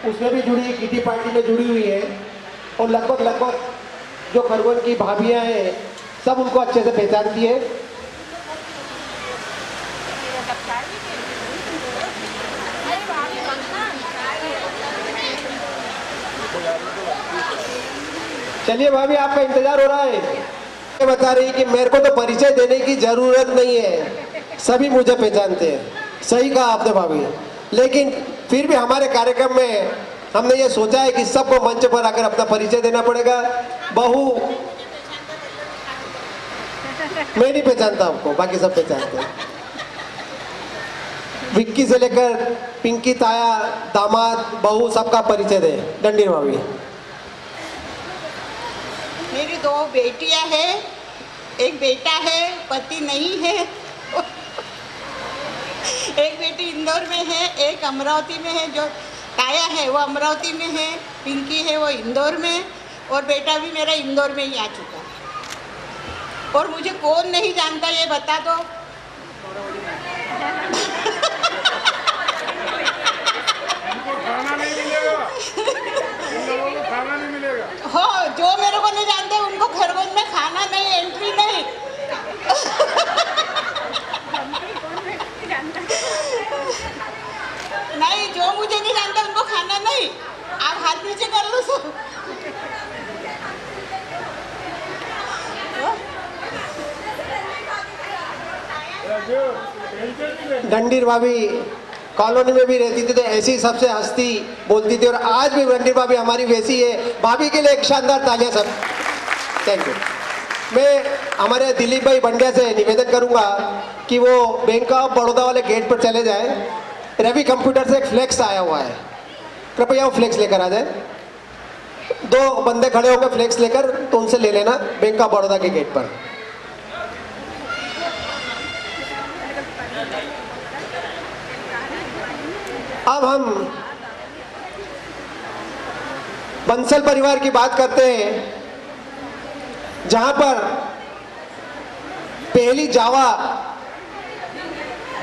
उसमें भी जुड़ी, किटी पार्टी में जुड़ी हुई है और लगभग जो खरगोन की भाभियां हैं सब उनको अच्छे से पहचानती है। चलिए भाभी, आपका इंतजार हो रहा है। ये बता रही कि मेरे को तो परिचय देने की जरूरत नहीं है, सभी मुझे पहचानते हैं। सही कहा आपने भाभी, लेकिन फिर भी हमारे कार्यक्रम में हमने ये सोचा है कि सबको मंच पर आकर अपना परिचय देना पड़ेगा। बहू मैं नहीं पहचानता आपको, बाकी सब पहचानते हैं। विक्की से लेकर पिंकी ताया, दामाद, बहू, सबका परिचय दे। डंडीर भाभी। मेरी 2 बेटियां हैं, एक बेटा है, पति नहीं है। एक बेटी इंदौर में है, एक अमरावती में है। जो ताया है वो अमरावती में है, पिंकी है वो इंदौर में, और बेटा भी मेरा इंदौर में ही आ चुका है। और मुझे कौन नहीं जानता ये बता दो। खाना नहीं मिलेगा, इन लोगों को खाना नहीं मिलेगा। हो, जो मेरे को नहीं जानते उनको खरगोन में खाना नहीं, एंट्री नहीं। नहीं, जो मुझे नहीं जानता उनको खाना नहीं। आप हाथ नीचे कर लो सब। डंडीर भाभी कॉलोनी में भी रहती थी तो ऐसी ही सबसे हंसती बोलती थी, और आज भी डंडीर भाभी हमारी वैसी है। भाभी के लिए एक शानदार तालियां सब। Thank you. मैं हमारे दिलीप भाई बंडिया से निवेदन करूंगा कि वो बैंक ऑफ बड़ौदा वाले गेट पर चले जाए। रवि कंप्यूटर से एक फ्लेक्स आया हुआ है, कृपया वो फ्लेक्स लेकर आ जाए। 2 बंदे खड़े होंगे फ्लेक्स लेकर, तो उनसे ले लेना बैंक ऑफ बड़ौदा के गेट पर। अब हम बंसल परिवार की बात करते हैं, जहां पर पहली जावा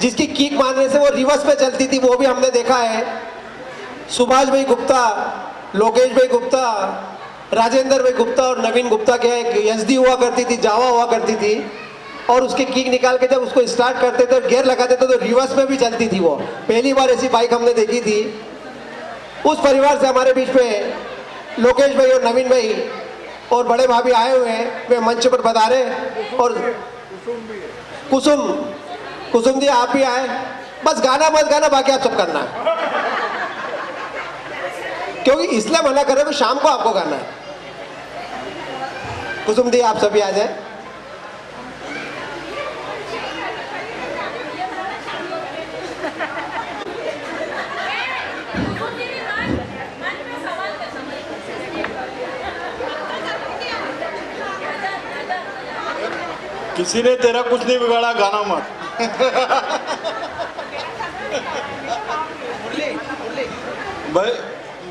जिसकी किक मारने से वो रिवर्स में चलती थी, वो भी हमने देखा है। सुभाष भाई गुप्ता, लोकेश भाई गुप्ता, राजेंद्र भाई गुप्ता और नवीन गुप्ता के एक एसडी हुआ करती थी, जावा हुआ करती थी, और उसके किक निकाल के जब उसको स्टार्ट करते थे और गियर लगाते थे तो रिवर्स में भी चलती थी। वो पहली बार ऐसी बाइक हमने देखी थी। उस परिवार से हमारे बीच में लोकेश भाई और नवीन भाई और बड़े भाभी आए हुए हैं, वे मंच पर बता रहे। और कुसुम जी आप भी आए। बस गाना मत गाना, बाकी आप सब करना, क्योंकि इसलिए मना कर रहे हो कि शाम को आपको गाना है। कुसुम जी आप सभी आ जाए। किसी ने तेरा कुछ नहीं बिगाड़ा, गाना मत। भाई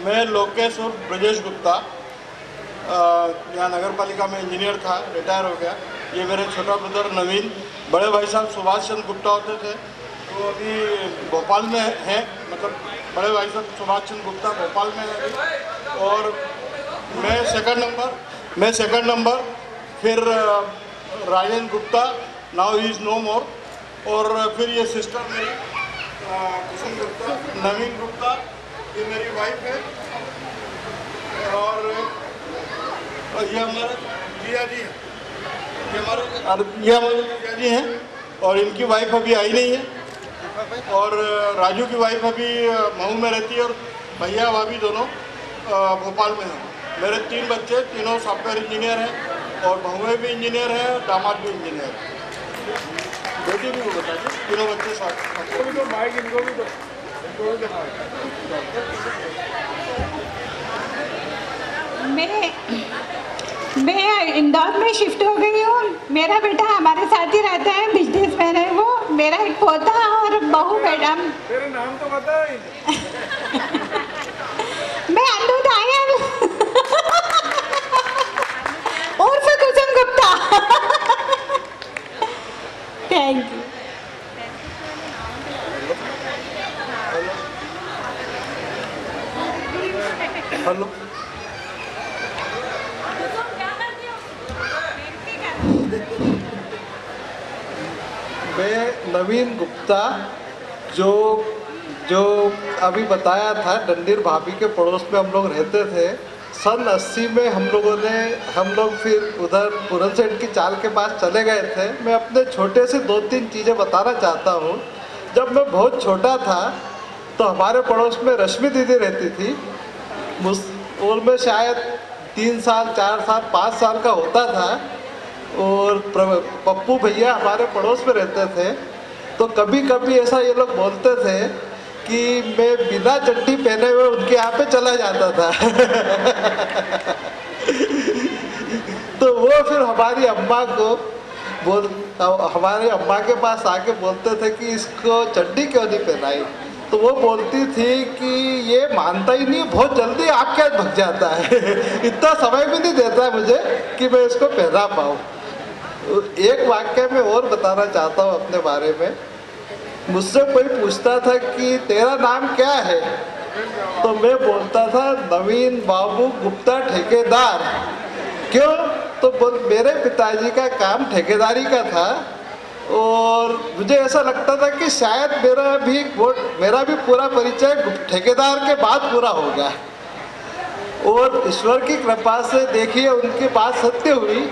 मैं लोकेश और ब्रजेश गुप्ता, यहाँ नगर पालिका में इंजीनियर था, रिटायर हो गया। ये मेरे छोटा ब्रदर नवीन। बड़े भाई साहब सुभाष चंद्र गुप्ता होते थे, तो अभी भोपाल में हैं। मतलब बड़े भाई साहब सुभाष चंद्र गुप्ता भोपाल में हैं अभी। और मैं सेकंड नंबर, फिर Rajendra Gupta, now he is no more. और फिर ये सिस्टर मेरी कुसुम गुप्ता, नवीन गुप्ता, ये मेरी वाइफ है। और ये हमारे जिया जी हैं, ये हमारे जिया जी हैं। और इनकी वाइफ अभी आई नहीं है। और राजू की वाइफ अभी महू में रहती है, और भैया भाभी दोनों भोपाल में हैं। मेरे 3 बच्चे, तीनों सॉफ्टवेयर इंजीनियर हैं, और बहुएं भी इंजीनियर हैं, दामाद भी इंजीनियर है। बेटी भी वो बता दें, तीनों बच्चे सॉफ्टवेयर। इनको भी दो। मैं इंदौर में शिफ्ट हो गई हूँ। मेरा बेटा हमारे साथ ही रहता है, बिजनेसमैन है वो। मेरा एक पोता और बहू बेटा। तेरा नाम तो बता। मैं अंधू दायल उर्फ Kusum Gupta. Thank you. Hello, मैं नवीन गुप्ता जो जो अभी बताया था डंडीर भाभी के पड़ोस में हम लोग रहते थे। सन 80 में हम लोग फिर उधर पूरन सेठ की चाल के पास चले गए थे। मैं अपने छोटे से 2-3 चीज़ें बताना चाहता हूँ। जब मैं बहुत छोटा था तो हमारे पड़ोस में रश्मि दीदी रहती थी। और मैं शायद 3 साल 4 साल 5 साल का होता था और पप्पू भैया हमारे पड़ोस में रहते थे। तो कभी कभी ऐसा ये लोग बोलते थे कि मैं बिना चड्डी पहने हुए उनके यहाँ पे चला जाता था। तो वो फिर हमारी अम्मा के पास आके बोलते थे कि इसको चड्डी क्यों नहीं पहनाई। तो वो बोलती थी कि ये मानता ही नहीं, बहुत जल्दी आपके यहाँ भग जाता है। इतना समय भी नहीं देता है मुझे कि मैं इसको पहना पाऊँ। एक वाक्य में और बताना चाहता हूँ अपने बारे में। मुझसे कोई पूछता था कि तेरा नाम क्या है, तो मैं बोलता था नवीन बाबू गुप्ता ठेकेदार। क्यों? तो मेरे पिताजी का काम ठेकेदारी का था और मुझे ऐसा लगता था कि शायद मेरा भी पूरा परिचय मैं के बाद पूरा होगा। और ईश्वर की कृपा से देखिए उनकी बात सत्य हुई।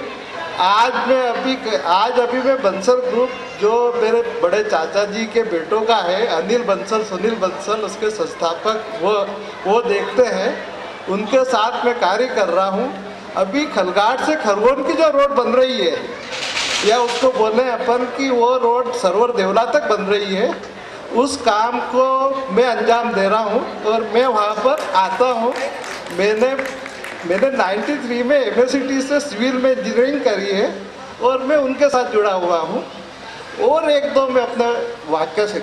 आज अभी मैं बंसल ग्रुप जो मेरे बड़े चाचा जी के बेटों का है, अनिल बंसल सुनील बंसल, उसके संस्थापक वो देखते हैं, उनके साथ मैं कार्य कर रहा हूँ। अभी खलगाट से खरगोन की जो रोड बन रही है, या उसको बोले अपन कि वो रोड सरवर देवला तक बन रही है, उस काम को मैं अंजाम दे रहा हूँ और मैं वहाँ पर आता हूँ। मैंने 93 में एमएससीटी से सिविल में इंजीनियरिंग करी है और मैं उनके साथ जुड़ा हुआ हूँ। और एक दो मैं अपने वाक्य से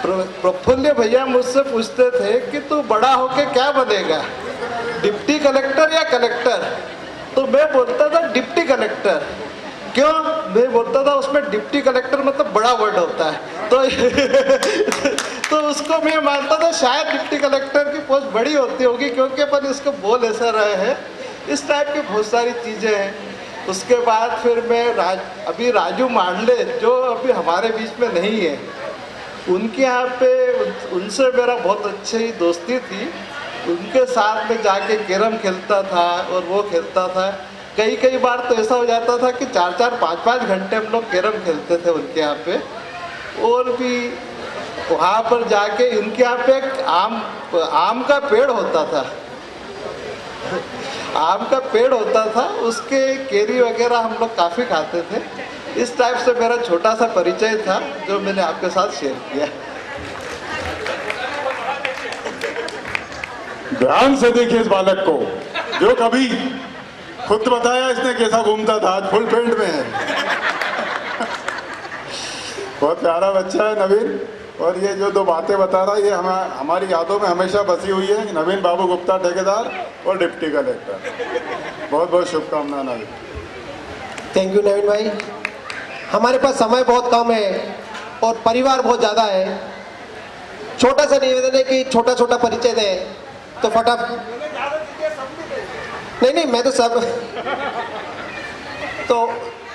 प्रफुल्ल भैया मुझसे पूछते थे कि तू बड़ा होके क्या बनेगा, डिप्टी कलेक्टर या कलेक्टर? तो मैं बोलता था डिप्टी कलेक्टर। क्यों? मैं बोलता था उसमें डिप्टी कलेक्टर मतलब बड़ा वर्ड होता है। तो उसको मैं मानता था शायद डिप्टी कलेक्टर की पोस्ट बड़ी होती होगी क्योंकि अपन इसको बोल ऐसा रहे हैं। इस टाइप की बहुत सारी चीज़ें हैं। उसके बाद फिर मैं अभी राजू मांडले जो अभी हमारे बीच में नहीं है, उनके यहाँ पे उनसे मेरा बहुत अच्छी दोस्ती थी। उनके साथ में जाके कैरम खेलता था और वो खेलता था। कई बार तो ऐसा हो जाता था कि 4-4 5-5 घंटे हम लोग कैरम खेलते थे उनके यहाँ पे। और भी वहाँ पर जाके इनके यहाँ पे एक आम का पेड़ होता था। आम का पेड़ होता था, उसके केरी वगैरह हम लोग काफ़ी खाते थे। इस टाइप से मेरा छोटा सा परिचय था जो मैंने आपके साथ शेयर किया। ध्यान से देखिए इस बालक को, जो कभी खुद बताया इसने कैसा घूमता था, आज फुल पेंट में है। बहुत प्यारा बच्चा है नवीन। और ये जो 2 बातें बता रहा है ये हमारी यादों में हमेशा बसी हुई है। नवीन बाबू गुप्ता ठेकेदार और डिप्टी कलेक्टर। बहुत बहुत शुभकामनाएं नवीन। थैंक यू नवीन भाई। हमारे पास समय बहुत कम है और परिवार बहुत ज़्यादा है। छोटा सा निवेदन है कि छोटा छोटा परिचय दें तो नहीं मैं तो सब तो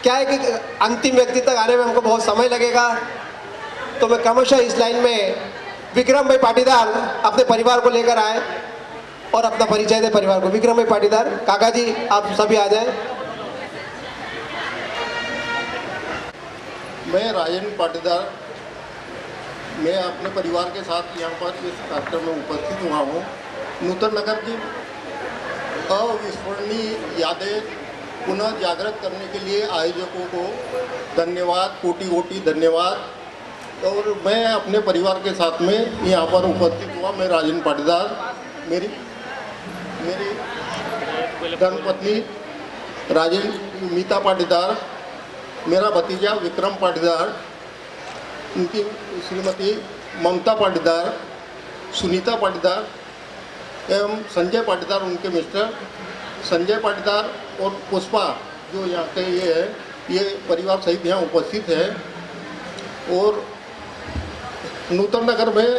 क्या है कि अंतिम व्यक्ति तक आने में हमको बहुत समय लगेगा। तो मैं क्रमशः इस लाइन में विक्रम भाई पाटीदार अपने परिवार को लेकर आए और अपना परिचय दे परिवार को। विक्रम भाई पाटीदार, काका जी आप सभी आ जाएं। मैं राजेंद्र पाटीदार, मैं अपने परिवार के साथ यहाँ पर इस कार्यक्रम में उपस्थित हुआ हूँ। नूतन नगर की अविस्मरणीय यादें पुनः जागृत करने के लिए आयोजकों को धन्यवाद, कोटि धन्यवाद। और मैं अपने परिवार के साथ में यहाँ पर उपस्थित हुआ। मैं राजेंद्र पाटीदार, मेरी धर्मपत्नी राजेंद्र मीता पाटीदार, मेरा भतीजा विक्रम पाटीदार, उनकी श्रीमती ममता पाटीदार, सुनीता पाटीदार एवं संजय पाटीदार, उनके मिस्टर संजय पाटीदार और पुष्पा जो यहाँ के ये परिवार सहित यहाँ उपस्थित है। और नूतन नगर में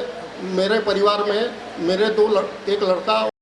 मेरे परिवार में मेरे एक लड़का